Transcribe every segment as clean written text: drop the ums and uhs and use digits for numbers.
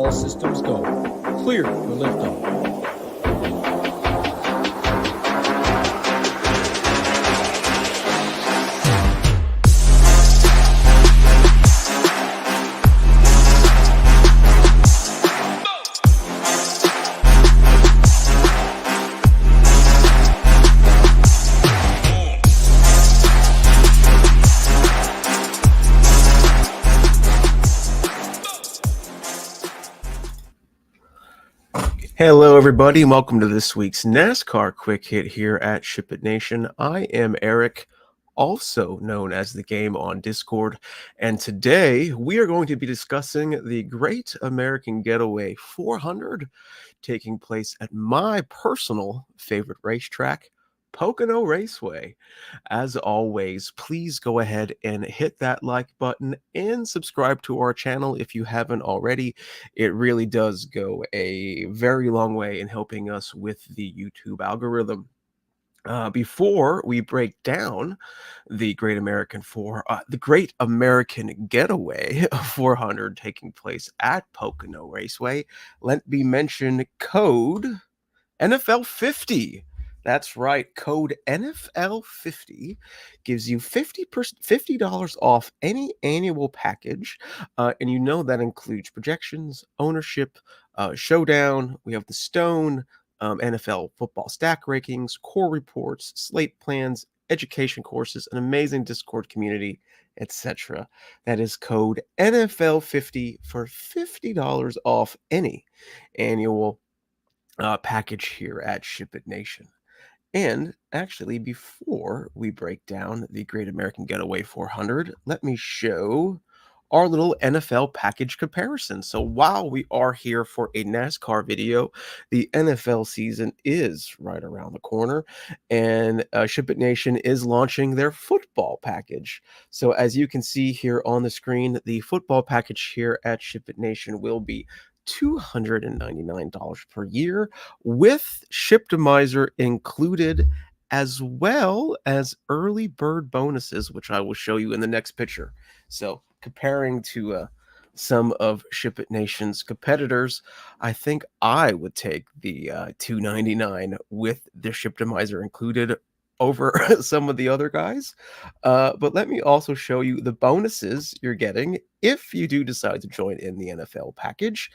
All systems go. Clear for liftoff. Hello, everybody, and welcome to this week's NASCAR Quick Hit here at SHIPIT Nation. I am Eric, also known as TheGame on Discord, and today we are going to be discussing the Great American Getaway 400 taking place at my personal favorite racetrack, Pocono Raceway. As always, please go ahead and hit that like button and subscribe to our channel if you haven't already. It really does go a very long way in helping us with the YouTube algorithm. Before we break down the Great American Getaway 400 taking place at Pocono Raceway, let me mention code NFL 50. That's right. Code NFL 50 gives you $50 off any annual package. And you know that includes projections, ownership, showdown. We have the Stone, NFL football stack rankings, core reports, slate plans, education courses, an amazing Discord community, etc. That is code NFL 50 for $50 off any annual package here at SHIPIT Nation. And actually, before we break down the Great American Getaway 400, let me show our little NFL package comparison. So while we are here for a NASCAR video, the NFL season is right around the corner, and SHIPIT Nation is launching their football package. So as you can see here on the screen, the football package here at SHIPIT Nation will be $299 per year with Shiptimizer included, as well as early bird bonuses, which I will show you in the next picture. So comparing to some of SHIPIT Nation's competitors, I think I would take the $299 with the Shiptimizer included over some of the other guys. But let me also show you the bonuses you're getting if you do decide to join in the NFL package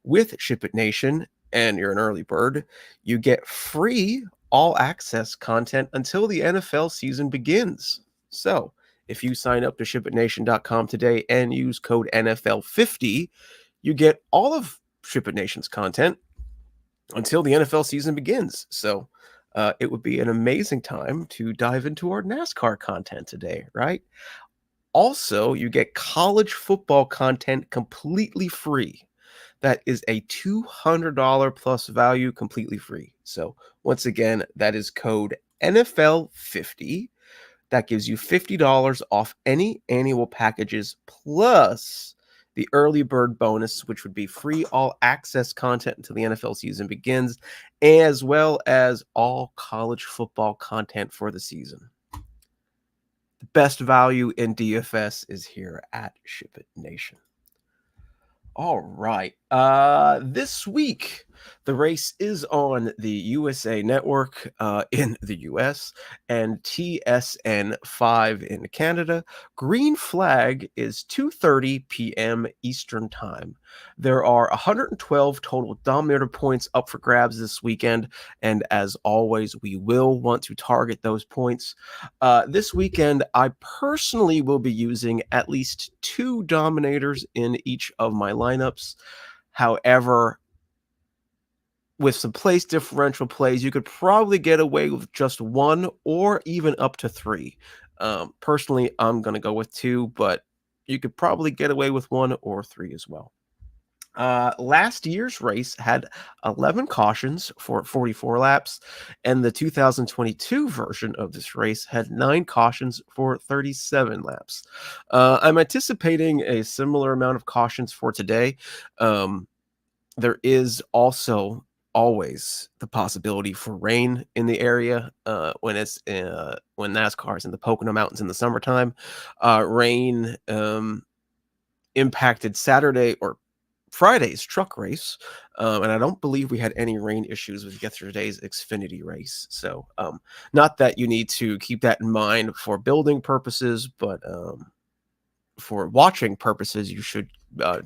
with SHIPIT Nation and you're an early bird. You get free all access content until the NFL season begins. So if you sign up to SHIPITNation.com today and use code NFL50, you get all of SHIPIT Nation's content until the NFL season begins. So it would be an amazing time to dive into our NASCAR content today, right? Also, you get college football content completely free. That is a $200 plus value, completely free. So once again, that is code NFL50. That gives you $50 off any annual packages plus the early bird bonus, which would be free all access content until the NFL season begins, as well as all college football content for the season. The best value in DFS is here at SHIPIT Nation. All right. This week, the race is on the USA Network in the US and TSN5 in Canada. Green flag is 2:30 p.m. Eastern Time. There are 112 total Dominator points up for grabs this weekend, and as always, we will want to target those points. This weekend, I personally will be using at least 2 Dominators in each of my lineups. However, with some place differential plays, you could probably get away with just 1 or even up to 3. Personally, I'm going to go with 2, but you could probably get away with 1 or 3 as well. Last year's race had 11 cautions for 44 laps, and the 2022 version of this race had 9 cautions for 37 laps. I'm anticipating a similar amount of cautions for today. There is also always the possibility for rain in the area when NASCAR is in the Pocono Mountains in the summertime. Rain impacted Saturday or Friday's truck race, and I don't believe we had any rain issues with yesterday's Xfinity race. So, not that you need to keep that in mind for building purposes, but for watching purposes, you should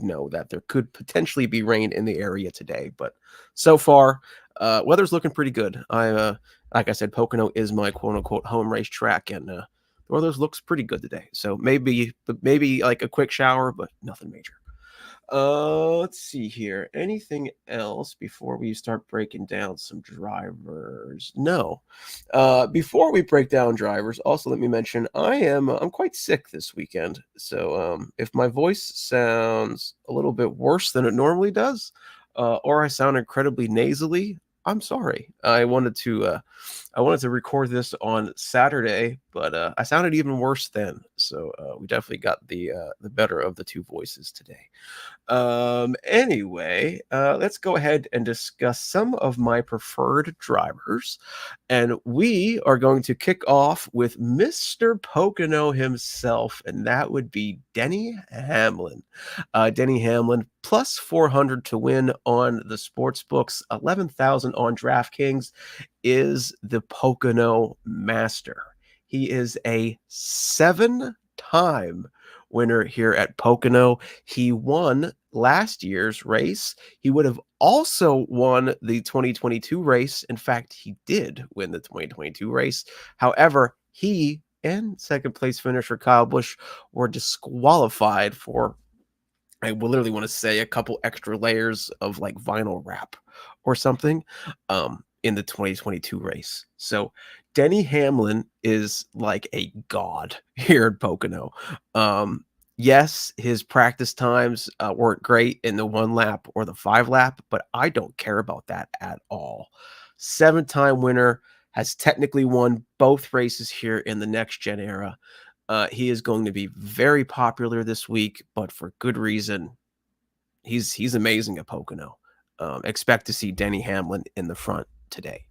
know that there could potentially be rain in the area today. But so far, weather's looking pretty good. Like I said, Pocono is my quote unquote home racetrack, and the weather looks pretty good today. So maybe like a quick shower, but nothing major. Let's see here. Anything else before we start breaking down some drivers? No. Before we break down drivers, also let me mention I'm quite sick this weekend. So if my voice sounds a little bit worse than it normally does, or I sound incredibly nasally, I'm sorry. I wanted to record this on Saturday, but I sounded even worse then. So we definitely got the better of the two voices today. Anyway, let's go ahead and discuss some of my preferred drivers. And we are going to kick off with Mr. Pocono himself, and that would be Denny Hamlin. Denny Hamlin plus 400 to win on the sports books, 11,000 on DraftKings, is the Pocono master. He is a 7-time winner here at Pocono. He won last year's race. He would have also won the 2022 race. In fact, he did win the 2022 race. However, he and second place finisher Kyle Busch were disqualified for, I will literally want to say, a couple extra layers of like vinyl wrap or something in the 2022 race. So Denny Hamlin is like a god here at Pocono. Yes, his practice times weren't great in the 1 lap or the 5 lap, but I don't care about that at all. 7-time winner, has technically won both races here in the next gen era. He is going to be very popular this week, but for good reason. He's amazing at Pocono. Expect to see Denny Hamlin in the front today.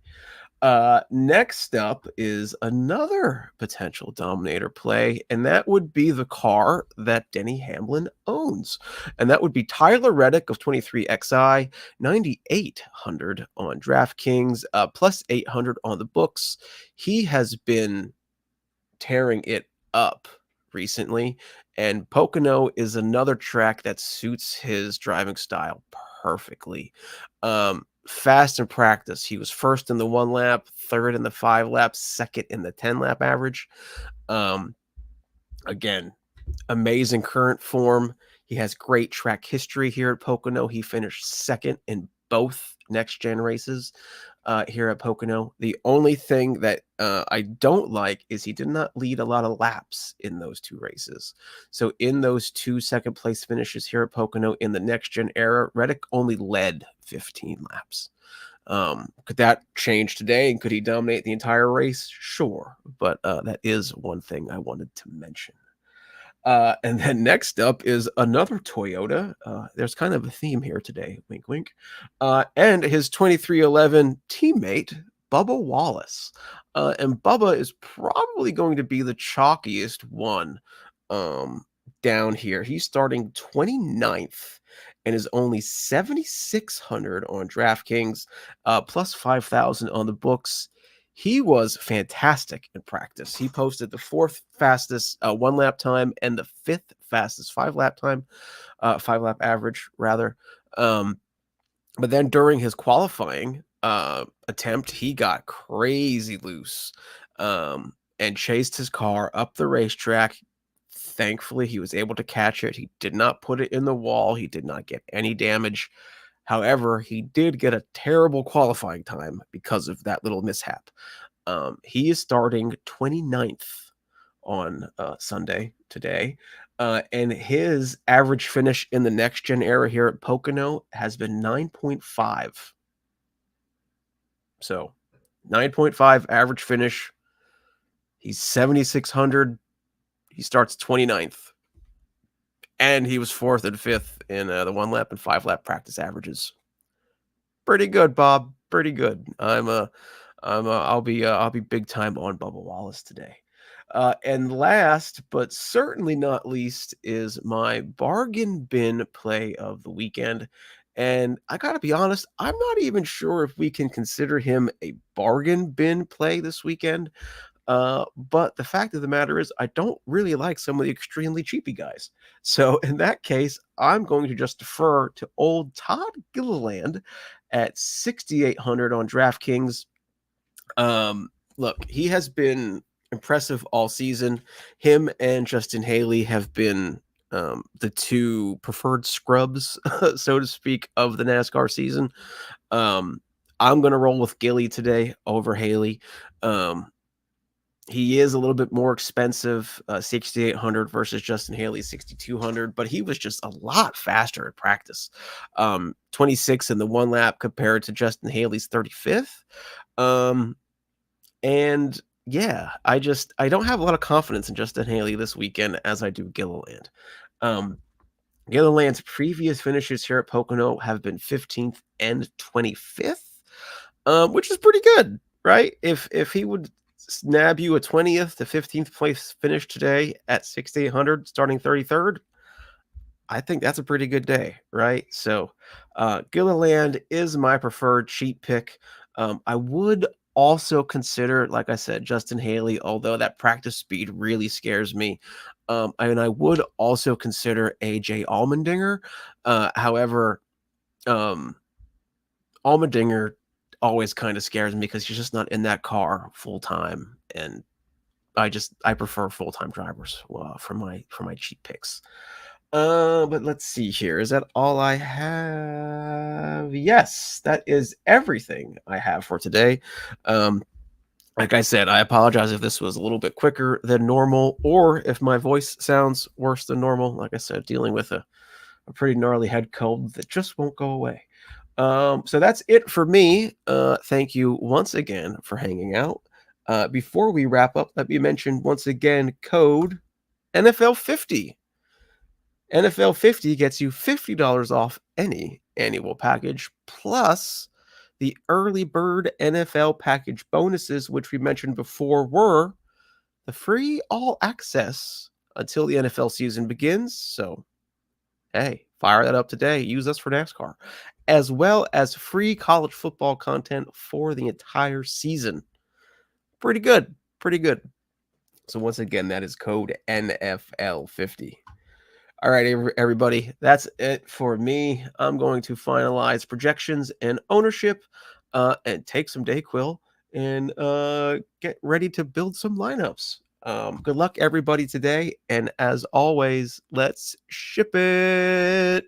Next up is another potential Dominator play, and that would be the car that Denny Hamlin owns. And that would be Tyler Reddick of 23XI, 9,800 on DraftKings, plus 800 on the books. He has been tearing it up recently, and Pocono is another track that suits his driving style perfectly. Fast in practice. He was first in the 1 lap, third in the 5 laps, second in the 10 lap average. Again, amazing current form. He has great track history here at Pocono. He finished second in both next gen races here at Pocono. The only thing that I don't like is he did not lead a lot of laps in those 2 races. So in those 2 second place finishes here at Pocono in the next gen era, Reddick only led 15 laps. Could that change today? And could he dominate the entire race? Sure. But that is one thing I wanted to mention. And then next up is another Toyota. There's kind of a theme here today, wink, wink. And his 2311 teammate, Bubba Wallace. And Bubba is probably going to be the chalkiest one down here. He's starting 29th and is only 7,600 on DraftKings, plus 5,000 on the books. He was fantastic in practice. He posted the 4th fastest 1 lap time and the 5th fastest 5 lap time, 5 lap average rather. But then during his qualifying attempt, he got crazy loose and chased his car up the racetrack. Thankfully, he was able to catch it. He did not put it in the wall. He did not get any damage. However, he did get a terrible qualifying time because of that little mishap. He is starting 29th on Sunday today. And his average finish in the next gen era here at Pocono has been 9.5. So 9.5 average finish. He's 7,600. He starts 29th. And he was 4th and 5th in the 1 lap and 5 lap practice averages. Pretty good, Bob. Pretty good. I'll be big time on Bubba Wallace today. And last, but certainly not least, is my bargain bin play of the weekend. And I got to be honest, I'm not even sure if we can consider him a bargain bin play this weekend. But the fact of the matter is, I don't really like some of the extremely cheapy guys. So in that case, I'm going to just defer to old Todd Gilliland at 6,800 on DraftKings. Look, he has been impressive all season. Him and Justin Haley have been the two preferred scrubs, so to speak, of the NASCAR season. I'm going to roll with Gilly today over Haley. He is a little bit more expensive, 6,800 versus Justin Haley 6,200, but he was just a lot faster at practice. 26 in the one lap compared to Justin Haley's 35th. And yeah, I don't have a lot of confidence in Justin Haley this weekend as I do Gilliland. Gilliland's previous finishes here at Pocono have been 15th and 25th, which is pretty good, right? If he would snab you a 20th to 15th place finish today at 6,800, starting 33rd, I think that's a pretty good day, right? So Gilliland is my preferred cheap pick. I would also consider, like I said, Justin Haley, although that practice speed really scares me. And I would also consider AJ Allmendinger. However, Allmendinger always kind of scares me because he's just not in that car full time, and I prefer full time drivers for my cheap picks. But let's see here. Is that all I have? Yes, that is everything I have for today. Like I said, I apologize if this was a little bit quicker than normal, or if my voice sounds worse than normal. Like I said, dealing with a pretty gnarly head cold that just won't go away. So that's it for me. Thank you once again for hanging out. Before we wrap up, let me mention once again code NFL50. NFL50 gets you $50 off any annual package, plus the early bird NFL package bonuses, which we mentioned before, were the free all access until the NFL season begins. So, hey, fire that up today. Use us for NASCAR, as well as free college football content for the entire season. Pretty good. Pretty good. So, once again, that is code NFL50. All right, everybody, that's it for me. I'm going to finalize projections and ownership and take some Dayquil and get ready to build some lineups. Good luck, everybody, today. And as always, let's ship it.